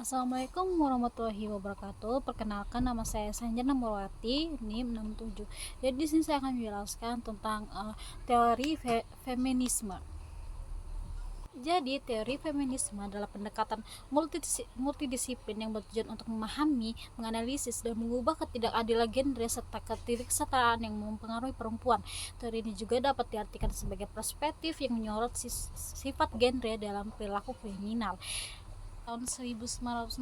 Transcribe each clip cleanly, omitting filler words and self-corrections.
Assalamualaikum warahmatullahi wabarakatuh. Perkenalkan, nama saya Sanjana Murwati, NIM 67. Jadi di sini saya akan menjelaskan tentang teori feminisme. Jadi, teori feminisme adalah pendekatan multidisiplin yang bertujuan untuk memahami, menganalisis, dan mengubah ketidakadilan genre serta ketidaksetaraan yang mempengaruhi perempuan. Teori ini juga dapat diartikan sebagai perspektif yang menyorot sifat genre dalam perilaku kriminal. Tahun 1968,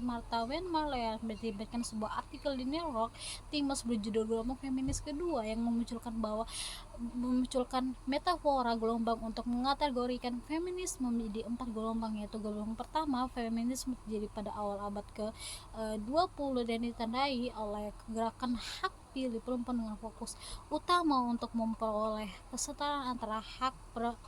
Martha Wayne Marleyan menerbitkan sebuah artikel di New York Times berjudul Gelombang Feminis Kedua yang memunculkan metafora gelombang untuk mengategorikan feminisme menjadi 4 gelombang, yaitu gelombang pertama, feminisme terjadi pada awal abad ke-20 dan ditandai oleh gerakan hak pilih perempuan dengan fokus utama untuk memperoleh kesetaraan antara hak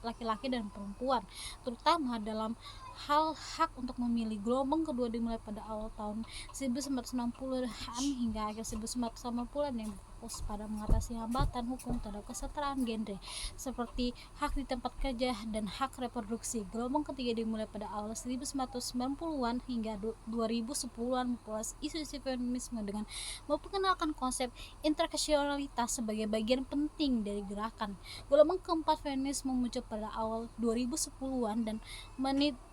laki-laki dan perempuan, terutama dalam hal hak untuk memilih. Gelombang kedua dimulai pada awal tahun 1960-an hingga akhir 1980-an yang berfokus pada mengatasi hambatan hukum terhadap kesetaraan genre seperti hak di tempat kerja dan hak reproduksi. Gelombang ketiga dimulai pada awal 1990-an hingga 2010-an memperluas isu-isu feminisme dengan memperkenalkan konsep interseksionalitas sebagai bagian penting dari gerakan. Gelombang keempat, feminisme, muncul pada awal 2010-an dan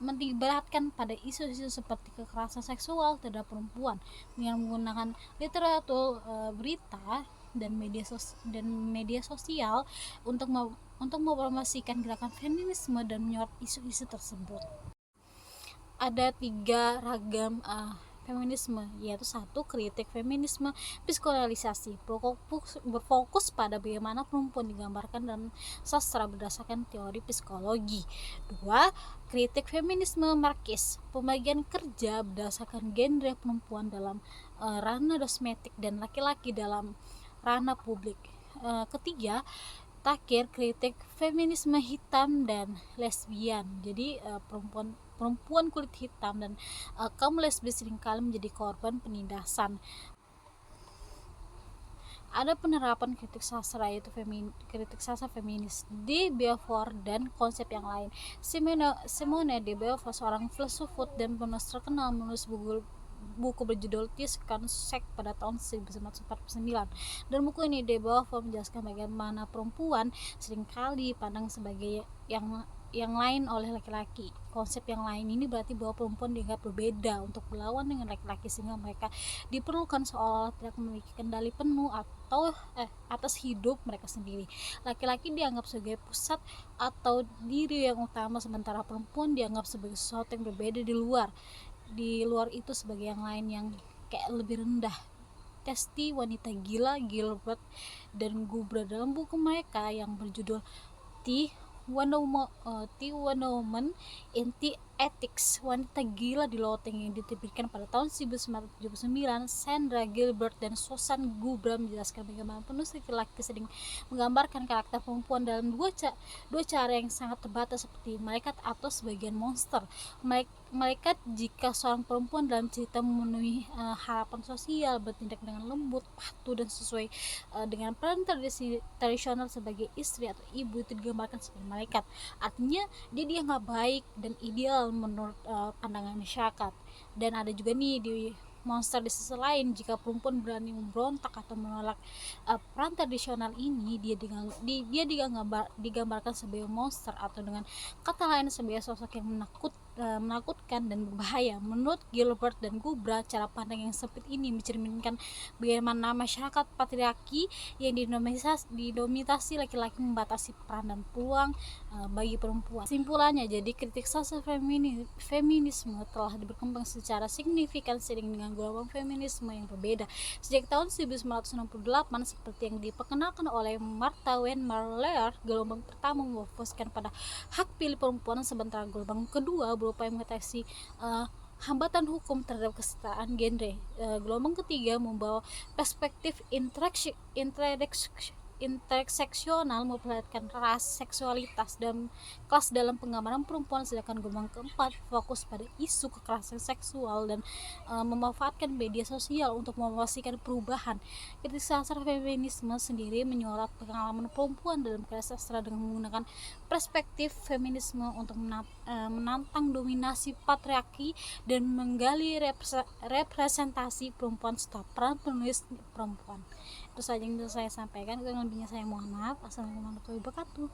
meniberatkan pada isu-isu seperti kekerasan seksual terhadap perempuan dengan menggunakan literatur, berita, dan media sosial untuk mempromosikan gerakan feminisme dan menyorot isu-isu tersebut. Ada 3 ragam feminisme, yaitu 1. Kritik feminisme psikoanalisasi, berfokus pada bagaimana perempuan digambarkan dalam sastra berdasarkan teori psikologi. 2. Kritik feminisme marxis, pembagian kerja berdasarkan genre perempuan dalam ranah domestik dan laki-laki dalam ranah publik. Ketiga, kritik feminisme hitam dan lesbian. Jadi perempuan kulit hitam dan kaum lesbis seringkali menjadi korban penindasan. Ada penerapan kritik sastra, yaitu kritik sastra feminis de Beauvoir dan konsep yang lain. Simone de Beauvoir, seorang filsuf dan penulis terkenal, menulis buku berjudul Tis Konsek pada tahun 1949. Dan buku ini de Beauvoir menjelaskan bagaimana perempuan seringkali dipandang sebagai yang lain oleh laki-laki. Konsep yang lain ini berarti bahwa perempuan dianggap berbeda untuk berlawan dengan laki-laki, sehingga mereka diperlukan seolah tidak memiliki kendali penuh atau atas hidup mereka sendiri. Laki-laki dianggap sebagai pusat atau diri yang utama, sementara perempuan dianggap sebagai sesuatu yang berbeda di luar itu, sebagai yang lain yang kayak lebih rendah. Testi wanita gila, Gilbert dan Gubra, dalam buku mereka yang berjudul The Woman in the Ethics, wanita gila di loteng, yang diterbitkan pada tahun 1979. Sandra Gilbert dan Susan Gubra menjelaskan bagaimana penulis laki-laki sering menggambarkan karakter perempuan dalam dua cara yang sangat terbatas, seperti malaikat atau sebagian monster. Malaikat jika seorang perempuan dalam cerita memenuhi harapan sosial, bertindak dengan lembut, patuh, dan sesuai dengan peran tradisional sebagai istri atau ibu, itu digambarkan sebagai malaikat. Artinya dia dianggap baik dan ideal menurut pandangan masyarakat. Dan ada juga nih di monster di sisi lain, jika perempuan berani memberontak atau menolak peran tradisional ini, dia digambarkan sebagai monster, atau dengan kata lain sebagai sosok yang menakutkan dan berbahaya. Menurut Gilbert dan Gubra, cara pandang yang sempit ini mencerminkan bagaimana masyarakat patriarki yang didominasi laki-laki membatasi peran dan peluang bagi perempuan. Simpulannya, jadi kritik sastra feminisme telah berkembang secara signifikan seiring dengan gelombang feminisme yang berbeda. Sejak tahun 1968, seperti yang diperkenalkan oleh Martha Wayne Marleyan, gelombang pertama memfokuskan pada hak pilih perempuan, sementara gelombang kedua berupaya mengatasi hambatan hukum terhadap kesetaraan genre. Gelombang ketiga membawa perspektif interseksional memperlihatkan ras, seksualitas, dan kelas dalam penggambaran perempuan, sedangkan gelombang keempat fokus pada isu kekerasan seksual dan memanfaatkan media sosial untuk mempromosikan perubahan. Kritik sastra feminisme sendiri menyorot pengalaman perempuan dalam karya sastra dengan menggunakan perspektif feminisme untuk menantang dominasi patriarki dan menggali representasi perempuan serta peran penulis perempuan. Itu saja yang bisa saya sampaikan, kurang lebihnya saya mohon maaf. Assalamualaikum warahmatullahi wabarakatuh.